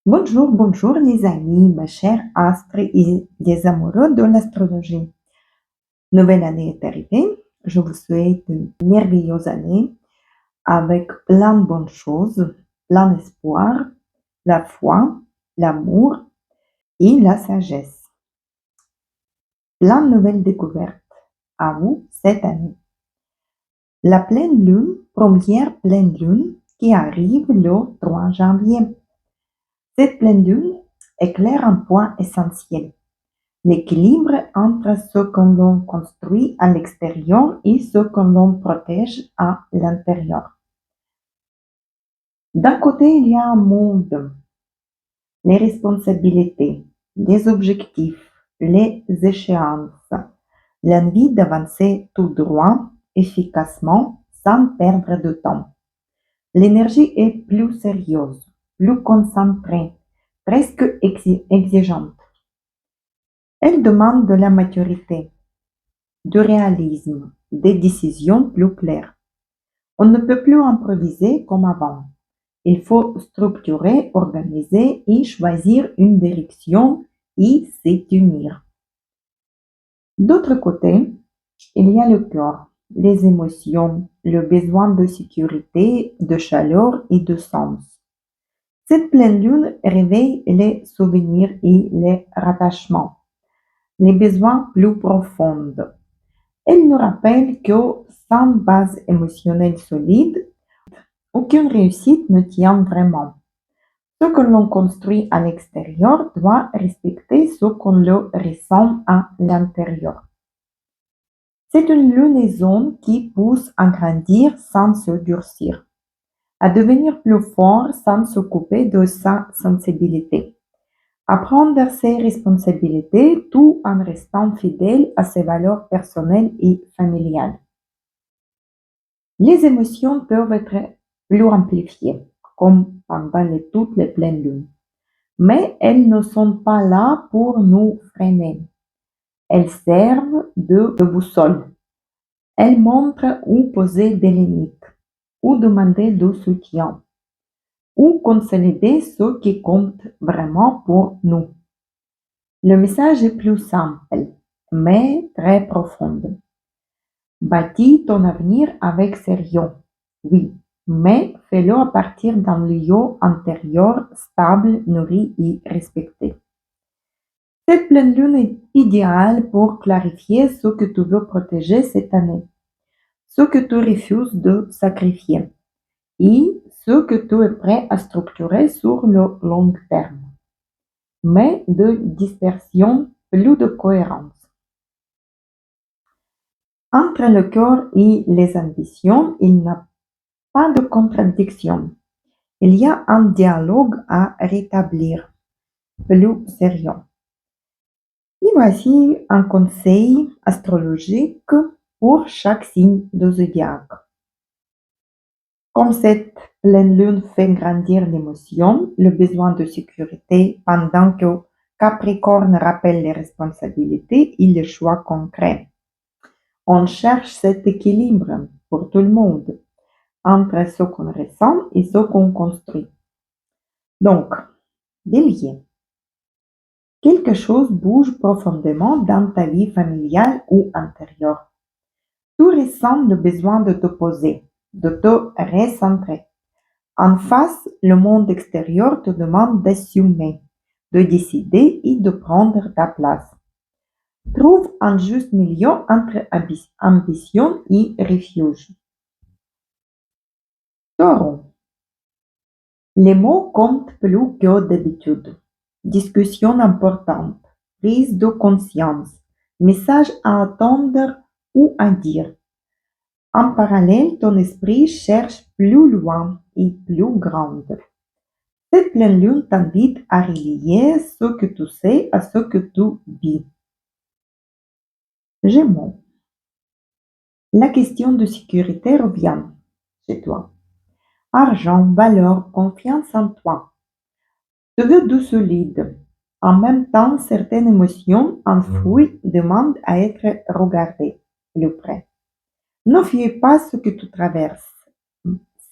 Bonjour, bonjour les amis, ma chère astre et les amoureux de l'astrologie. Nouvelle année est arrivée. Je vous souhaite une merveilleuse année avec plein de bonnes choses, plein d'espoir, la foi, l'amour et la sagesse. Plein de nouvelles découvertes à vous cette année. La pleine lune, première pleine lune qui arrive le 3 janvier. Cette pleine lune éclaire un point essentiel. L'équilibre entre ce que l'on construit à l'extérieur et ce que l'on protège à l'intérieur. D'un côté, il y a un monde, les responsabilités, les objectifs, les échéances, l'envie d'avancer tout droit, efficacement, sans perdre de temps. L'énergie est plus sérieuse, plus concentrée, presque exigeante. Elle demande de la maturité, du réalisme, des décisions plus claires. On ne peut plus improviser comme avant. Il faut structurer, organiser et choisir une direction et s'y tenir. D'autre côté, il y a le cœur, les émotions, le besoin de sécurité, de chaleur et de sens. Cette pleine lune réveille les souvenirs et les rattachements, les besoins plus profonds. Elle nous rappelle que sans base émotionnelle solide, aucune réussite ne tient vraiment. Ce que l'on construit à l'extérieur doit respecter ce qu'on le ressent à l'intérieur. C'est une lunaison qui pousse à grandir sans se durcir, à devenir plus fort sans se couper de sa sensibilité, à prendre ses responsabilités tout en restant fidèle à ses valeurs personnelles et familiales. Les émotions peuvent être plus amplifiées, comme pendant toutes les pleines lunes, mais elles ne sont pas là pour nous freiner. Elles servent de boussole. Elles montrent où poser des limites, où demander du soutien, où consolider ce qui compte vraiment pour nous. Le message est plus simple, mais très profond. Bâtis ton avenir avec sérieux, oui, mais fais-le à partir d'un lieu intérieur stable, nourri et respecté. Cette pleine lune est idéale pour clarifier ce que tu veux protéger cette année, ce que tu refuses de sacrifier et ce que tu es prêt à structurer sur le long terme. Mais de dispersion, plus de cohérence. Entre le cœur et les ambitions, il n'y a pas de contradiction. Il y a un dialogue à rétablir, plus sérieux. Et voici un conseil astrologique pour chaque signe du zodiaque. Comme cette pleine lune fait grandir l'émotion, le besoin de sécurité, pendant que Capricorne rappelle les responsabilités et les choix concrets. On cherche cet équilibre pour tout le monde entre ce qu'on ressent et ce qu'on construit. Donc, Bélier, quelque chose bouge profondément dans ta vie familiale ou intérieure. Tu ressens le besoin de te poser, de te recentrer. En face, le monde extérieur te demande d'assumer, de décider et de prendre ta place. Trouve un juste milieu entre ambition et refuge. Taureau, les mots comptent plus que d'habitude. Discussion importante, prise de conscience, message à attendre ou à dire. En parallèle, ton esprit cherche plus loin et plus grande. Cette pleine lune t'invite à relier ce que tu sais à ce que tu vis. Gémeaux, la question de sécurité revient chez toi. Argent, valeur, confiance en toi. Tu veux du solide. En même temps, certaines émotions enfouies demandent à être regardées plus près. Ne fuis pas ce que tu traverses.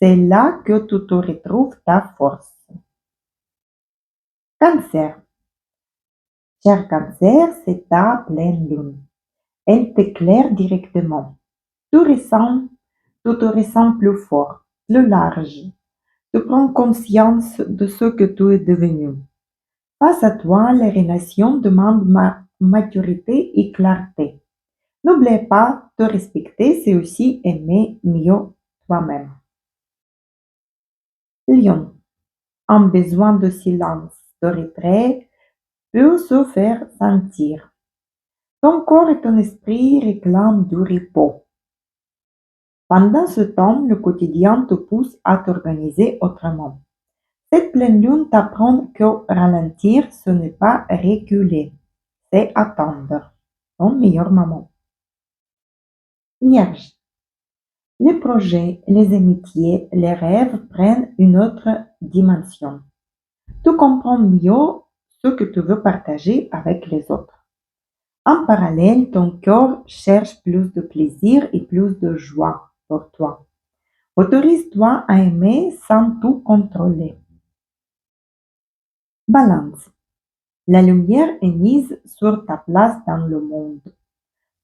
C'est là que tu te retrouves ta force. Cancer. Cher Cancer, c'est ta pleine lune. Elle t'éclaire directement. Tu ressens, tu te ressens plus fort, plus large. Tu prends conscience de ce que tu es devenu. Face à toi, les relations demandent maturité et clarté. N'oublie pas, te respecter, c'est aussi aimer mieux toi-même. Lion. Un besoin de silence, de retrait peut se faire sentir. Ton corps et ton esprit réclament du repos. Pendant ce temps, le quotidien te pousse à t'organiser autrement. Cette pleine lune t'apprend que ralentir, ce n'est pas reculer, c'est attendre. Ton meilleur moment. Vierge. Les projets, les amitiés, les rêves prennent une autre dimension. Tu comprends mieux ce que tu veux partager avec les autres. En parallèle, ton cœur cherche plus de plaisir et plus de joie pour toi. Autorise-toi à aimer sans tout contrôler. Balance. La lumière est mise sur ta place dans le monde,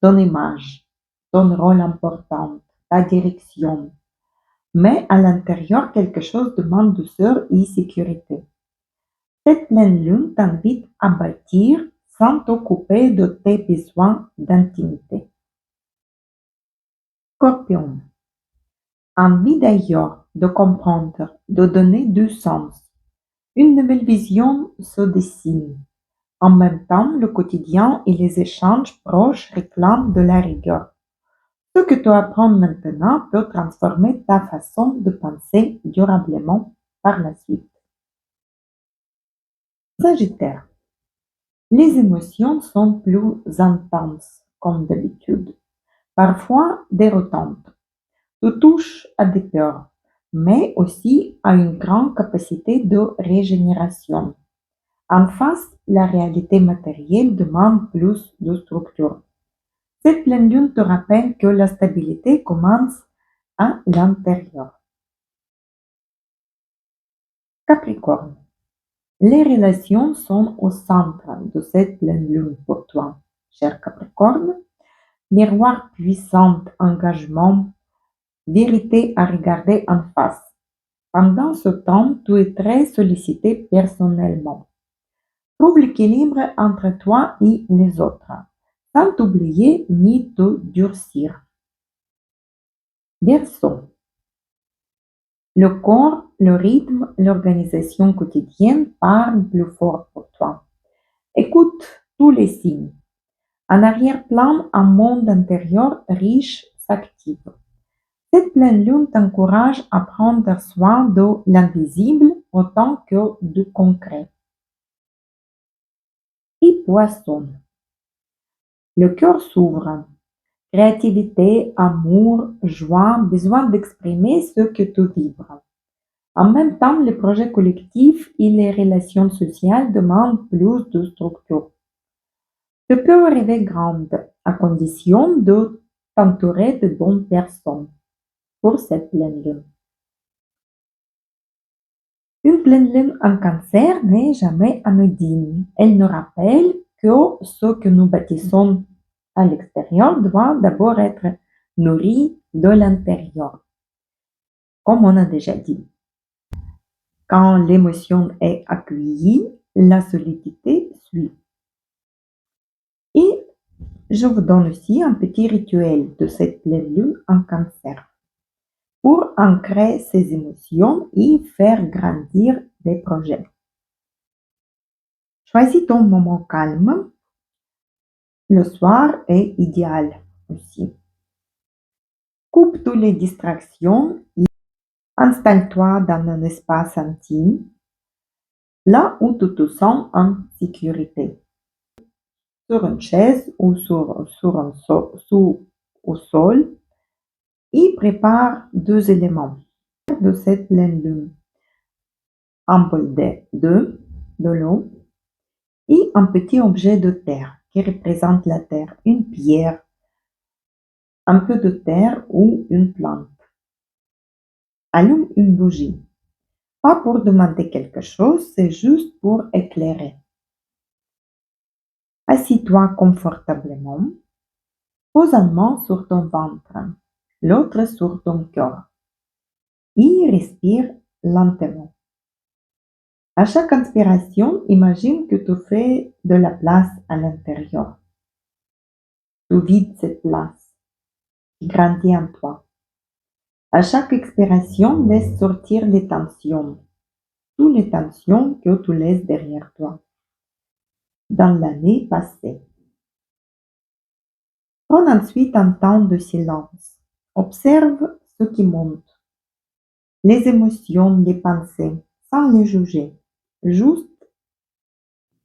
ton image, ton rôle important, ta direction. Mais à l'intérieur, quelque chose demande douceur et sécurité. Cette pleine lune t'invite à bâtir sans t'occuper de tes besoins d'intimité. Scorpion. Envie d'ailleurs, de comprendre, de donner du sens. Une nouvelle vision se dessine. En même temps, le quotidien et les échanges proches réclament de la rigueur. Ce que tu apprends maintenant peut transformer ta façon de penser durablement par la suite. Sagittaire. Les émotions sont plus intenses, comme d'habitude, parfois déroutantes. Tu touches à des peurs, mais aussi à une grande capacité de régénération. En face, la réalité matérielle demande plus de structure. Cette pleine lune te rappelle que la stabilité commence à l'intérieur. Capricorne. Les relations sont au centre de cette pleine lune pour toi, cher Capricorne. Miroir puissant, engagement, vérité à regarder en face. Pendant ce temps, tu es très sollicité personnellement. Trouve l'équilibre entre toi et les autres, sans t'oublier ni te durcir. Verseau. Le corps, le rythme, l'organisation quotidienne parlent plus fort pour toi. Écoute tous les signes. En arrière-plan, un monde intérieur riche s'active. Cette pleine lune t'encourage à prendre soin de l'invisible autant que du concret. Et poisson. Le cœur s'ouvre. Créativité, amour, joie, besoin d'exprimer ce que tu vibres. En même temps, les projets collectifs et les relations sociales demandent plus de structure. Tu peux rêver grande, à condition de t'entourer de bonnes personnes pour cette pleine lune. Une pleine lune en cancer n'est jamais anodine. Elle nous rappelle que ce que nous bâtissons à l'extérieur doit d'abord être nourri de l'intérieur, comme on a déjà dit. Quand l'émotion est accueillie, la solidité suit. Et je vous donne aussi un petit rituel de cette pleine lune en cancer pour ancrer ses émotions et faire grandir des projets. Choisis ton moment calme. Le soir est idéal aussi. Coupe toutes les distractions et installe-toi dans un espace intime, là où tu te sens en sécurité. Sur une chaise ou au sol et prépare deux éléments de cette pleine lune. Un bol de l'eau et un petit objet de terre qui représente la terre, une pierre, un peu de terre ou une plante. Allume une bougie. Pas pour demander quelque chose, c'est juste pour éclairer. Assis-toi confortablement, pose une main sur ton ventre, l'autre sur ton cœur, et respire lentement. À chaque inspiration, imagine que tu fais de la place à l'intérieur. Tu vides cette place qui grandit en toi. À chaque expiration, laisse sortir les tensions, toutes les tensions que tu laisses derrière toi, dans l'année passée. Prends ensuite un temps de silence. Observe ce qui monte, les émotions, les pensées, sans les juger. Juste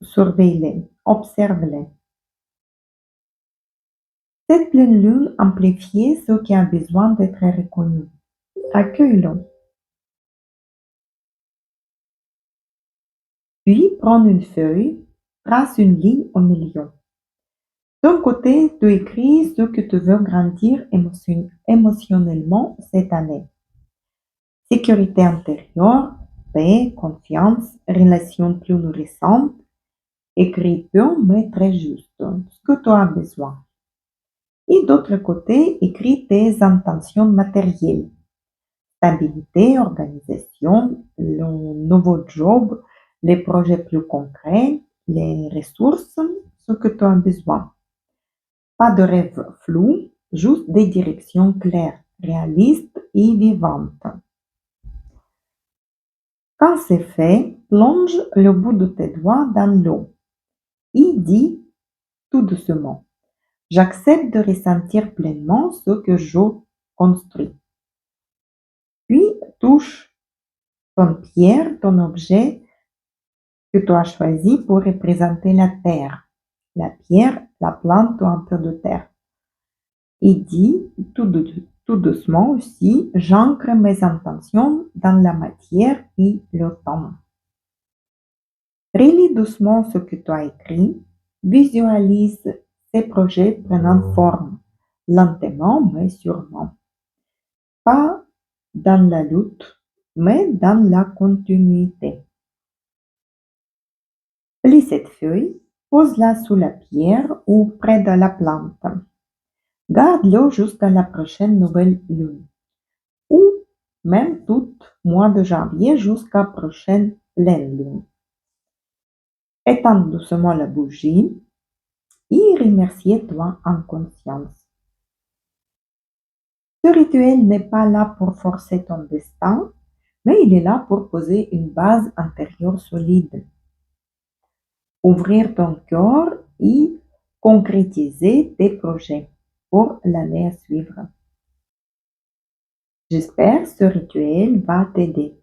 surveille-les, observe-les. Cette pleine lune amplifie ce qui a besoin d'être reconnu. Accueille-le. Puis prends une feuille, trace une ligne au milieu. D'un côté, tu écris ce que tu veux grandir émotionnellement cette année. Sécurité intérieure, paix, confiance, relations plus nourrissantes. Écris peu mais très juste, ce que tu as besoin. Et d'autre côté, écris tes intentions matérielles. Stabilité, organisation, le nouveau job, les projets plus concrets, les ressources, ce que tu as besoin. Pas de rêves flous, juste des directions claires, réalistes et vivantes. Quand c'est fait, plonge le bout de tes doigts dans l'eau et dis tout doucement: j'accepte de ressentir pleinement ce que je construis. Puis touche ton pierre, ton objet que tu as choisi pour représenter la terre, la pierre, la plante ou un peu de terre. Et dis tout doucement aussi: j'ancre mes intentions dans la matière et le temps. Relis doucement ce que tu as écrit, visualise ces projets prenant forme, lentement mais sûrement. Pas dans la lutte, mais dans la continuité. Plie cette feuille, pose-la sous la pierre ou près de la plante. Garde-le jusqu'à la prochaine nouvelle lune, ou même tout mois de janvier jusqu'à la prochaine pleine lune. Éteins doucement la bougie et remercie-toi en conscience. Ce rituel n'est pas là pour forcer ton destin, mais il est là pour poser une base intérieure solide, ouvrir ton cœur et concrétiser tes projets pour l'année à suivre. J'espère que ce rituel va t'aider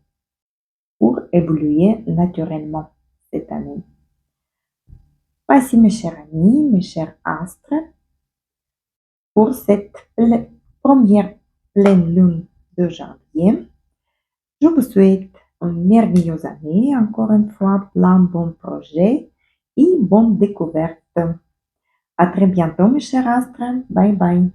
pour évoluer naturellement cette année. Voici mes chers amis, mes chers astres, pour cette première pleine lune de janvier. Je vous souhaite une merveilleuse année, encore une fois, plein de bons projets et bonnes découvertes. À très bientôt, mes chers astres. Bye bye.